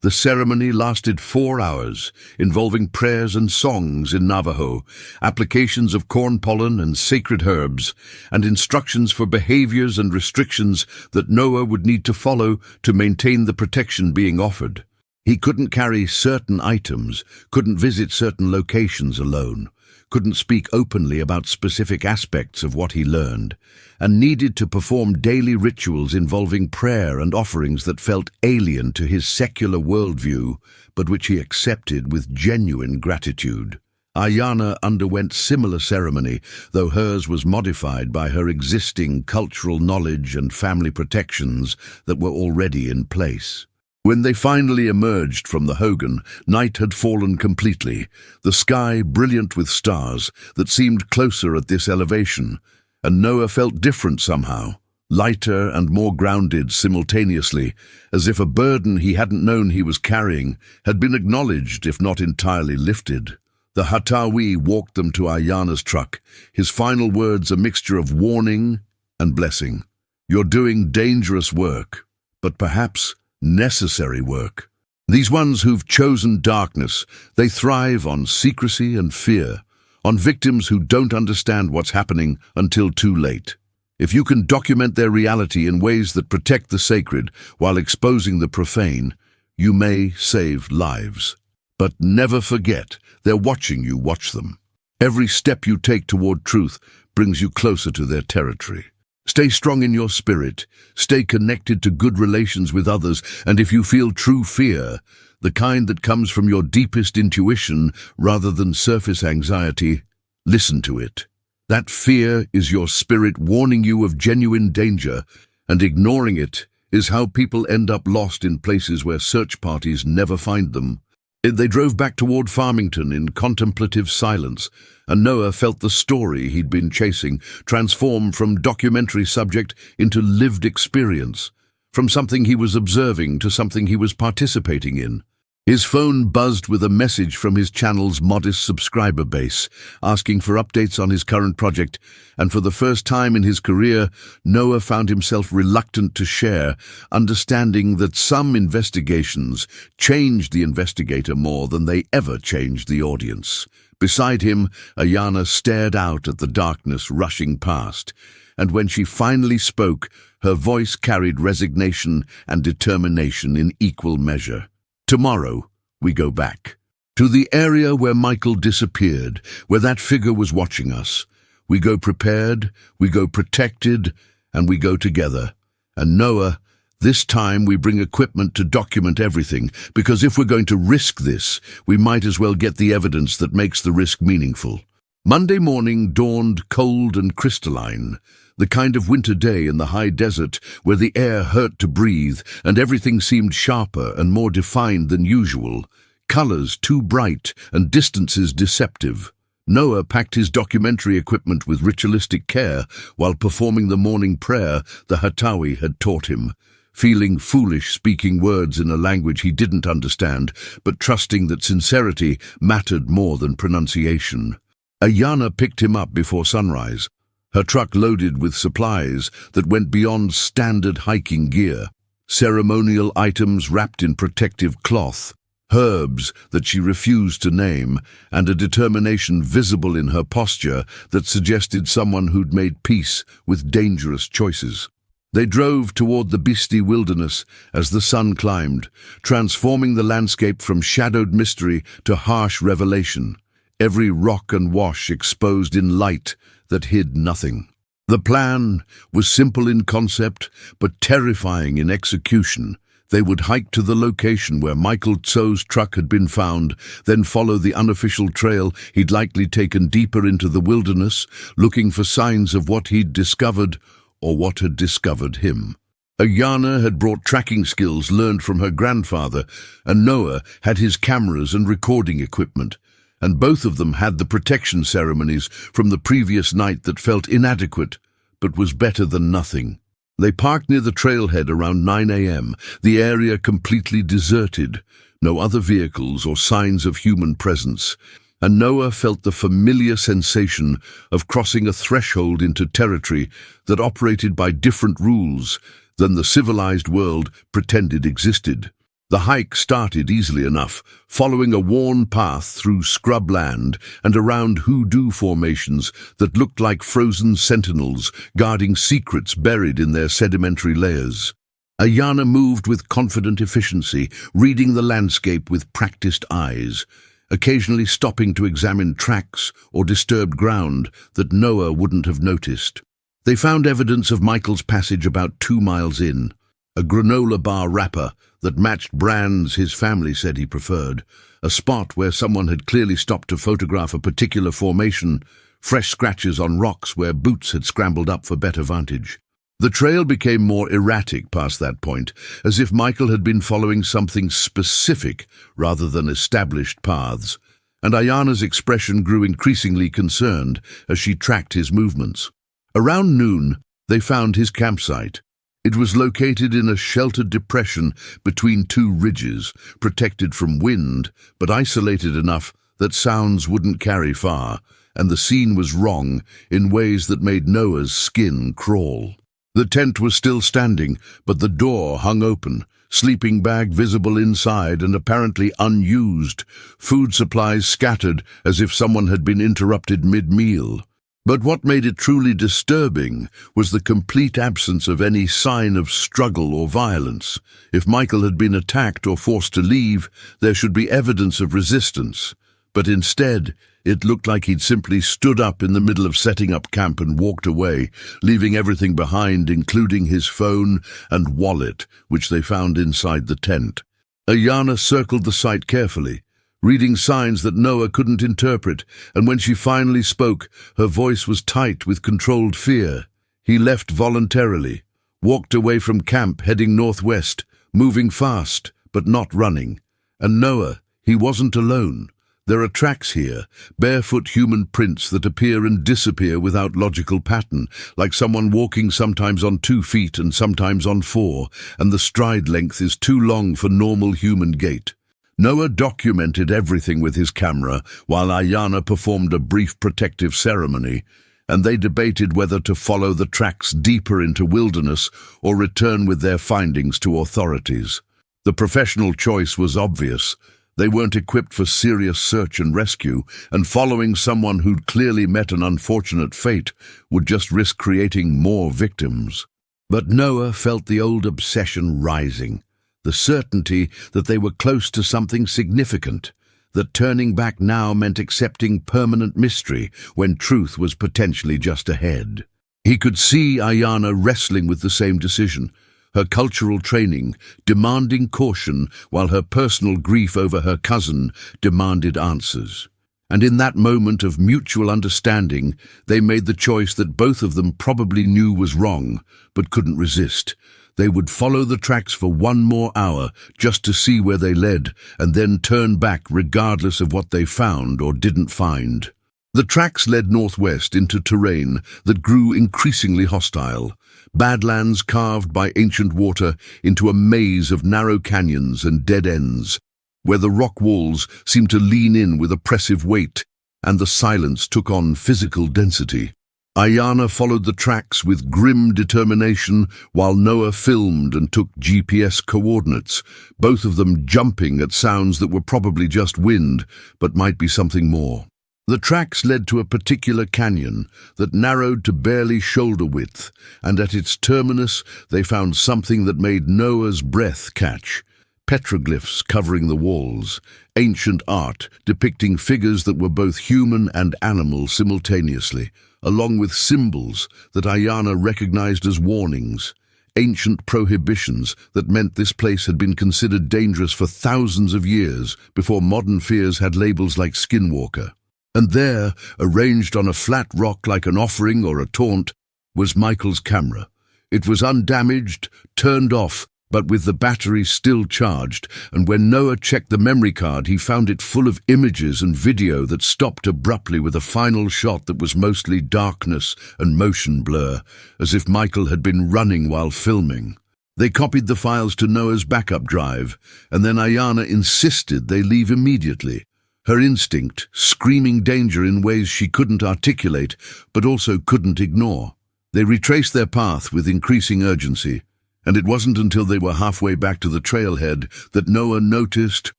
The ceremony lasted 4 hours, involving prayers and songs in Navajo, applications of corn pollen and sacred herbs, and instructions for behaviors and restrictions that Noah would need to follow to maintain the protection being offered. He couldn't carry certain items, couldn't visit certain locations alone, couldn't speak openly about specific aspects of what he learned, and needed to perform daily rituals involving prayer and offerings that felt alien to his secular worldview, but which he accepted with genuine gratitude. Ayana underwent similar ceremony, though hers was modified by her existing cultural knowledge and family protections that were already in place. When they finally emerged from the Hogan, night had fallen completely, the sky brilliant with stars that seemed closer at this elevation, and Noah felt different somehow, lighter and more grounded simultaneously, as if a burden he hadn't known he was carrying had been acknowledged if not entirely lifted. The Hatawi walked them to Ayana's truck, his final words a mixture of warning and blessing. "You're doing dangerous work, but perhaps necessary work. These ones who've chosen darkness, they thrive on secrecy and fear, on victims who don't understand what's happening until too late. If you can document their reality in ways that protect the sacred while exposing the profane, you may save lives. But never forget, they're watching you watch them. Every step you take toward truth brings you closer to their territory. Stay strong in your spirit, stay connected to good relations with others, and if you feel true fear, the kind that comes from your deepest intuition rather than surface anxiety, listen to it. That fear is your spirit warning you of genuine danger, and ignoring it is how people end up lost in places where search parties never find them. They drove back toward Farmington in contemplative silence, and Noah felt the story he'd been chasing transform from documentary subject into lived experience, from something he was observing to something he was participating in. His phone buzzed with a message from his channel's modest subscriber base, asking for updates on his current project, and for the first time in his career, Noah found himself reluctant to share, understanding that some investigations changed the investigator more than they ever changed the audience. Beside him, Ayana stared out at the darkness rushing past, and when she finally spoke, her voice carried resignation and determination in equal measure. "Tomorrow, we go back. To the area where Michael disappeared, where that figure was watching us. We go prepared, we go protected, and we go together. And Noah, This time we bring equipment to document everything, because if we're going to risk this, we might as well get the evidence that makes the risk meaningful. Monday morning dawned cold and crystalline, the kind of winter day in the high desert where the air hurt to breathe and everything seemed sharper and more defined than usual, colors too bright and distances deceptive. Noah packed his documentary equipment with ritualistic care while performing the morning prayer the Hatawi had taught him, feeling foolish speaking words in a language he didn't understand, but trusting that sincerity mattered more than pronunciation. Ayana picked him up before sunrise, her truck loaded with supplies that went beyond standard hiking gear, ceremonial items wrapped in protective cloth, herbs that she refused to name, and a determination visible in her posture that suggested someone who'd made peace with dangerous choices. They drove toward the Bisti wilderness as the sun climbed, transforming the landscape from shadowed mystery to harsh revelation, every rock and wash exposed in light that hid nothing. The plan was simple in concept, but terrifying in execution. They would hike to the location where Michael Tso's truck had been found, then follow the unofficial trail he'd likely taken deeper into the wilderness, looking for signs of what he'd discovered or what had discovered him. Ayana had brought tracking skills learned from her grandfather, and Noah had his cameras and recording equipment, and both of them had the protection ceremonies from the previous night that felt inadequate, but was better than nothing. They parked near the trailhead around 9 a.m., the area completely deserted, no other vehicles or signs of human presence, and Noah felt the familiar sensation of crossing a threshold into territory that operated by different rules than the civilized world pretended existed. The hike started easily enough, following a worn path through scrubland and around hoodoo formations that looked like frozen sentinels guarding secrets buried in their sedimentary layers. Ayana moved with confident efficiency, reading the landscape with practiced eyes, occasionally stopping to examine tracks or disturbed ground that Noah wouldn't have noticed. They found evidence of Michael's passage about 2 miles in, a granola bar wrapper that matched brands his family said he preferred, a spot where someone had clearly stopped to photograph a particular formation, fresh scratches on rocks where boots had scrambled up for better vantage. The trail became more erratic past that point, as if Michael had been following something specific rather than established paths, and Ayana's expression grew increasingly concerned as she tracked his movements. Around noon, they found his campsite. It was located in a sheltered depression between 2 ridges, protected from wind, but isolated enough that sounds wouldn't carry far, and the scene was wrong in ways that made Noah's skin crawl. The tent was still standing, but the door hung open, sleeping bag visible inside and apparently unused, food supplies scattered as if someone had been interrupted mid-meal. But what made it truly disturbing was the complete absence of any sign of struggle or violence. If Michael had been attacked or forced to leave, there should be evidence of resistance. But instead, it looked like he'd simply stood up in the middle of setting up camp and walked away, leaving everything behind, including his phone and wallet, which they found inside the tent. Ayana circled the site carefully, reading signs that Noah couldn't interpret, and when she finally spoke, her voice was tight with controlled fear. He left voluntarily, walked away from camp heading northwest, moving fast, but not running. And Noah, he wasn't alone. There are tracks here, barefoot human prints that appear and disappear without logical pattern, like someone walking sometimes on 2 feet and sometimes on 4, and the stride length is too long for normal human gait. Noah documented everything with his camera while Ayana performed a brief protective ceremony, and they debated whether to follow the tracks deeper into wilderness or return with their findings to authorities. The professional choice was obvious. They weren't equipped for serious search and rescue, and following someone who'd clearly met an unfortunate fate would just risk creating more victims. But Noah felt the old obsession rising. The certainty that they were close to something significant, that turning back now meant accepting permanent mystery when truth was potentially just ahead. He could see Ayana wrestling with the same decision, her cultural training demanding caution while her personal grief over her cousin demanded answers. And in that moment of mutual understanding, they made the choice that both of them probably knew was wrong, but couldn't resist. They would follow the tracks for 1 more hour just to see where they led, and then turn back regardless of what they found or didn't find. The tracks led northwest into terrain that grew increasingly hostile, badlands carved by ancient water into a maze of narrow canyons and dead ends, where the rock walls seemed to lean in with oppressive weight, and the silence took on physical density. Ayana followed the tracks with grim determination while Noah filmed and took GPS coordinates, both of them jumping at sounds that were probably just wind, but might be something more. The tracks led to a particular canyon that narrowed to barely shoulder width, and at its terminus they found something that made Noah's breath catch. Petroglyphs covering the walls, ancient art depicting figures that were both human and animal simultaneously, along with symbols that Ayana recognized as warnings, ancient prohibitions that meant this place had been considered dangerous for thousands of years before modern fears had labels like Skinwalker. And there, arranged on a flat rock like an offering or a taunt, was Michael's camera. It was undamaged, turned off, but with the battery still charged, and when Noah checked the memory card, he found it full of images and video that stopped abruptly with a final shot that was mostly darkness and motion blur, as if Michael had been running while filming. They copied the files to Noah's backup drive, and then Ayana insisted they leave immediately, her instinct screaming danger in ways she couldn't articulate, but also couldn't ignore. They retraced their path with increasing urgency, and it wasn't until they were halfway back to the trailhead that Noah noticed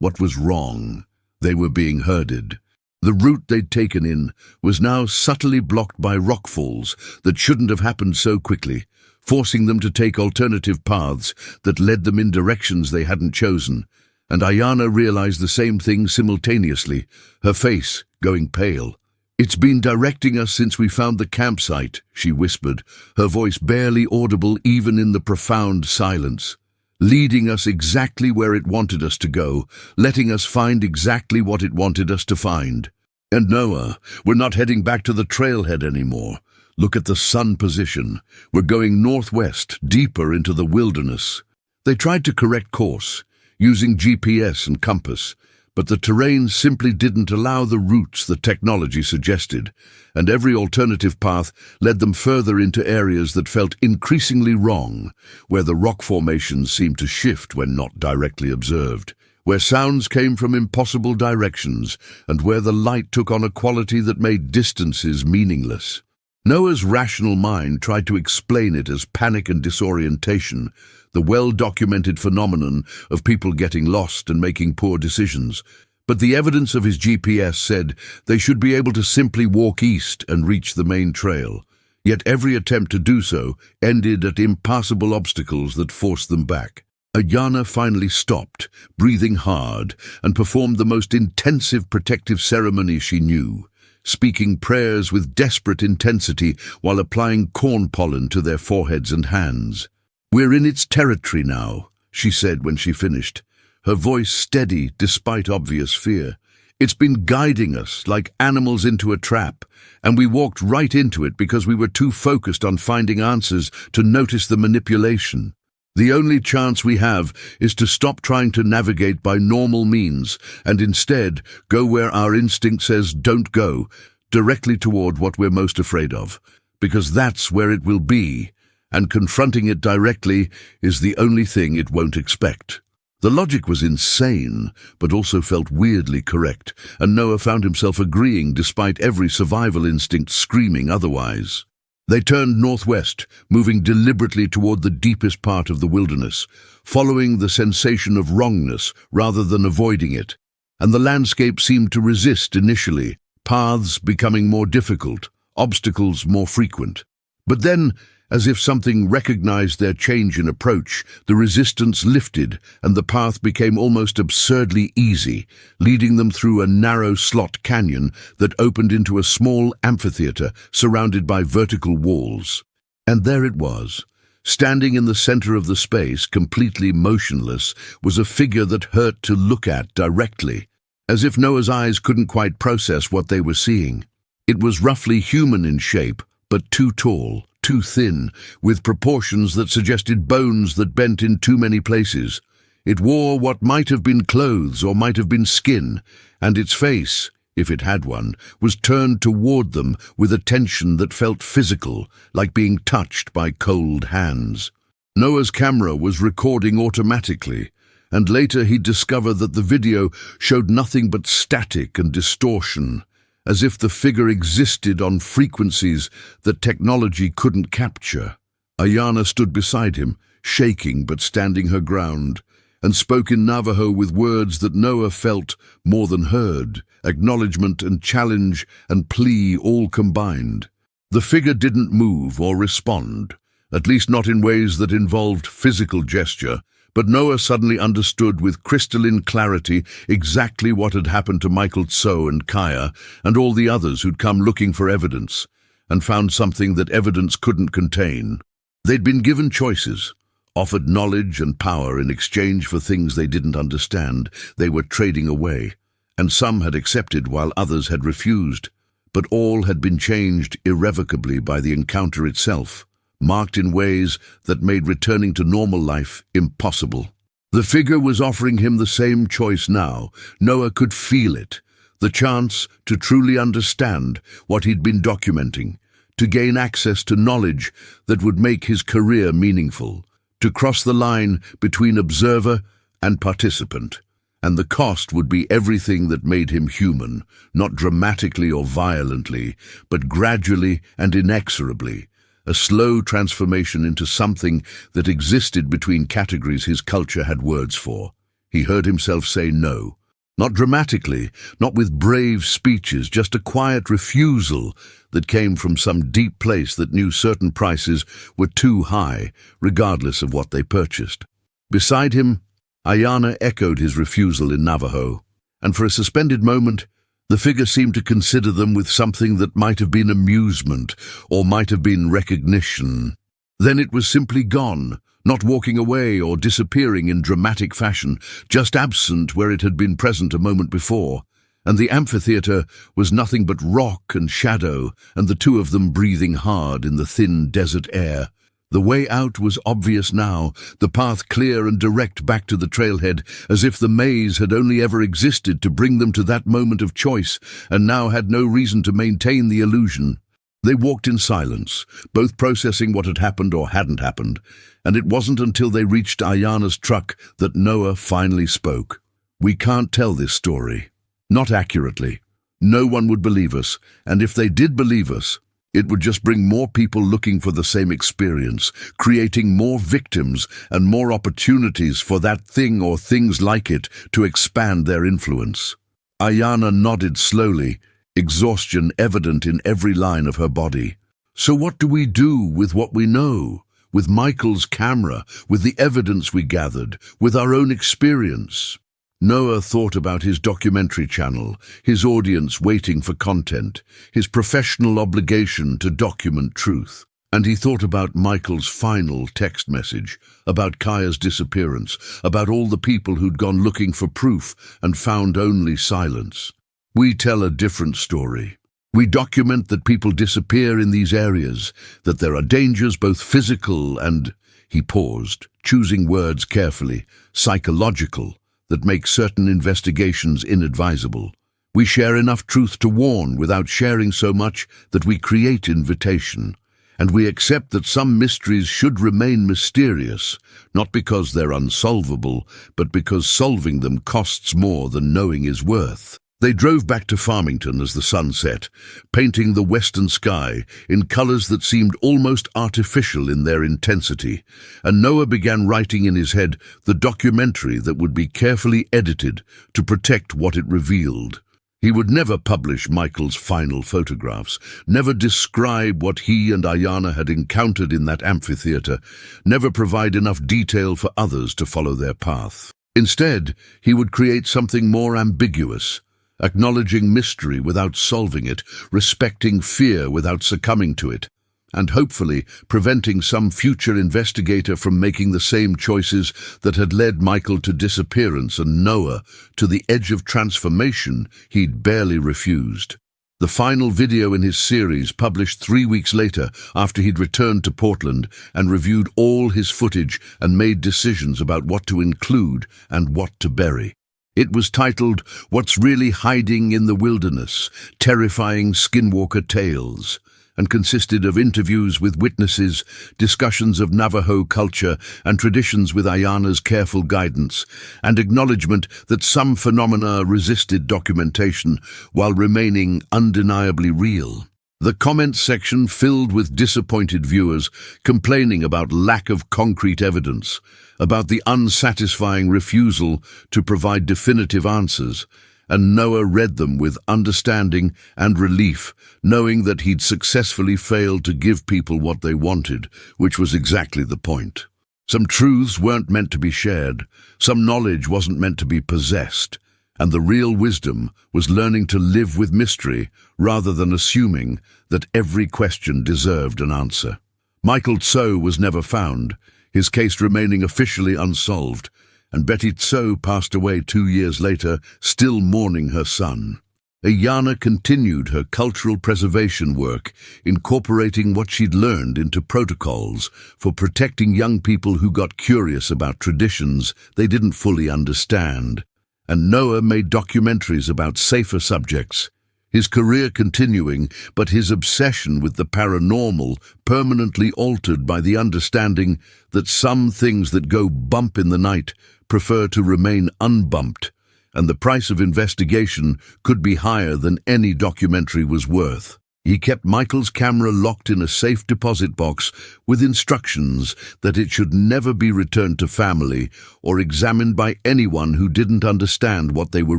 what was wrong. They were being herded. The route they'd taken in was now subtly blocked by rockfalls that shouldn't have happened so quickly, forcing them to take alternative paths that led them in directions they hadn't chosen. And Ayana realized the same thing simultaneously, her face going pale. "It's been directing us since we found the campsite," she whispered, her voice barely audible even in the profound silence. "Leading us exactly where it wanted us to go, letting us find exactly what it wanted us to find. And Noah, we're not heading back to the trailhead anymore. Look at the sun position. We're going northwest, deeper into the wilderness." They tried to correct course, using GPS and compass, but the terrain simply didn't allow the routes the technology suggested, and every alternative path led them further into areas that felt increasingly wrong, where the rock formations seemed to shift when not directly observed, where sounds came from impossible directions, and where the light took on a quality that made distances meaningless. Noah's rational mind tried to explain it as panic and disorientation, the well-documented phenomenon of people getting lost and making poor decisions. But the evidence of his GPS said they should be able to simply walk east and reach the main trail. Yet every attempt to do so ended at impassable obstacles that forced them back. Ayana finally stopped, breathing hard, and performed the most intensive protective ceremony she knew, speaking prayers with desperate intensity while applying corn pollen to their foreheads and hands. "We're in its territory now," she said when she finished, her voice steady despite obvious fear. "It's been guiding us like animals into a trap, and we walked right into it because we were too focused on finding answers to notice the manipulation. The only chance we have is to stop trying to navigate by normal means and instead go where our instinct says don't go, directly toward what we're most afraid of, because that's where it will be, and confronting it directly is the only thing it won't expect." The logic was insane, but also felt weirdly correct, and Noah found himself agreeing despite every survival instinct screaming otherwise. They turned northwest, moving deliberately toward the deepest part of the wilderness, following the sensation of wrongness rather than avoiding it, and the landscape seemed to resist initially, paths becoming more difficult, obstacles more frequent. But then, as if something recognized their change in approach, the resistance lifted and the path became almost absurdly easy, leading them through a narrow slot canyon that opened into a small amphitheater surrounded by vertical walls. And there it was, Standing in the center of the space, completely motionless, was a figure that hurt to look at directly, as if Noah's eyes couldn't quite process what they were seeing. It was roughly human in shape, but too tall, too thin, with proportions that suggested bones that bent in too many places. It wore what might have been clothes or might have been skin, and its face, if it had one, was turned toward them with a tension that felt physical, like being touched by cold hands. Noah's camera was recording automatically, and later he'd discover that the video showed nothing but static and distortion, as if the figure existed on frequencies that technology couldn't capture. Ayana stood beside him, shaking but standing her ground, and spoke in Navajo with words that Noah felt more than heard, acknowledgement and challenge and plea all combined. The figure didn't move or respond, at least not in ways that involved physical gesture, but Noah suddenly understood with crystalline clarity exactly what had happened to Michael Tso and Kaya and all the others who'd come looking for evidence, and found something that evidence couldn't contain. They'd been given choices, offered knowledge and power in exchange for things they didn't understand. They were trading away, and some had accepted while others had refused. But all had been changed irrevocably by the encounter itself, marked in ways that made returning to normal life impossible. The figure was offering him the same choice now. Noah could feel it, the chance to truly understand what he'd been documenting, to gain access to knowledge that would make his career meaningful, to cross the line between observer and participant. And the cost would be everything that made him human, not dramatically or violently, but gradually and inexorably, a slow transformation into something that existed between categories his culture had words for. He heard himself say no. Not dramatically, not with brave speeches, just a quiet refusal that came from some deep place that knew certain prices were too high, regardless of what they purchased. Beside him, Ayana echoed his refusal in Navajo, and for a suspended moment, the figure seemed to consider them with something that might have been amusement or might have been recognition. Then it was simply gone, not walking away or disappearing in dramatic fashion, just absent where it had been present a moment before. And the amphitheater was nothing but rock and shadow, and the two of them breathing hard in the thin desert air. The way out was obvious now, the path clear and direct back to the trailhead, as if the maze had only ever existed to bring them to that moment of choice, and now had no reason to maintain the illusion. They walked in silence, both processing what had happened or hadn't happened, and it wasn't until they reached Ayana's truck that Noah finally spoke. "We can't tell this story. Not accurately. No one would believe us, and if they did believe us, it would just bring more people looking for the same experience, creating more victims and more opportunities for that thing or things like it to expand their influence." Ayana nodded slowly, exhaustion evident in every line of her body. "So what do we do with what we know? With Michael's camera, with the evidence we gathered, with our own experience?" Noah thought about his documentary channel, his audience waiting for content, his professional obligation to document truth. And he thought about Michael's final text message, about Kaya's disappearance, about all the people who'd gone looking for proof and found only silence. We tell a different story. We document that people disappear in these areas, that there are dangers both physical and, he paused, choosing words carefully, psychological, that make certain investigations inadvisable. We share enough truth to warn without sharing so much that we create invitation. And we accept that some mysteries should remain mysterious, not because they're unsolvable, but because solving them costs more than knowing is worth. They drove back to Farmington as the sun set, painting the western sky in colors that seemed almost artificial in their intensity, and Noah began writing in his head the documentary that would be carefully edited to protect what it revealed. He would never publish Michael's final photographs, never describe what he and Ayana had encountered in that amphitheater, never provide enough detail for others to follow their path. Instead, he would create something more ambiguous, acknowledging mystery without solving it, respecting fear without succumbing to it, and hopefully preventing some future investigator from making the same choices that had led Michael to disappearance and Noah to the edge of transformation he'd barely refused. The final video in his series, published 3 weeks later after he'd returned to Portland and reviewed all his footage and made decisions about what to include and what to bury. It was titled, "What's Really Hiding in the Wilderness? Terrifying Skinwalker Tales," and consisted of interviews with witnesses, discussions of Navajo culture and traditions with Ayana's careful guidance, and acknowledgement that some phenomena resisted documentation while remaining undeniably real. The comments section filled with disappointed viewers complaining about lack of concrete evidence, about the unsatisfying refusal to provide definitive answers, and Noah read them with understanding and relief, knowing that he'd successfully failed to give people what they wanted, which was exactly the point. Some truths weren't meant to be shared, some knowledge wasn't meant to be possessed, and the real wisdom was learning to live with mystery rather than assuming that every question deserved an answer. Michael Tso was never found, his case remaining officially unsolved, and Betty Tso passed away 2 years later, still mourning her son. Ayana continued her cultural preservation work, incorporating what she'd learned into protocols for protecting young people who got curious about traditions they didn't fully understand. And Noah made documentaries about safer subjects, his career continuing, but his obsession with the paranormal permanently altered by the understanding that some things that go bump in the night prefer to remain unbumped, and the price of investigation could be higher than any documentary was worth. He kept Michael's camera locked in a safe deposit box with instructions that it should never be returned to family or examined by anyone who didn't understand what they were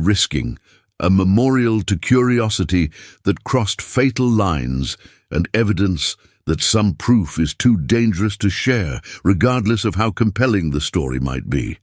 risking, a memorial to curiosity that crossed fatal lines and evidence that some proof is too dangerous to share, regardless of how compelling the story might be.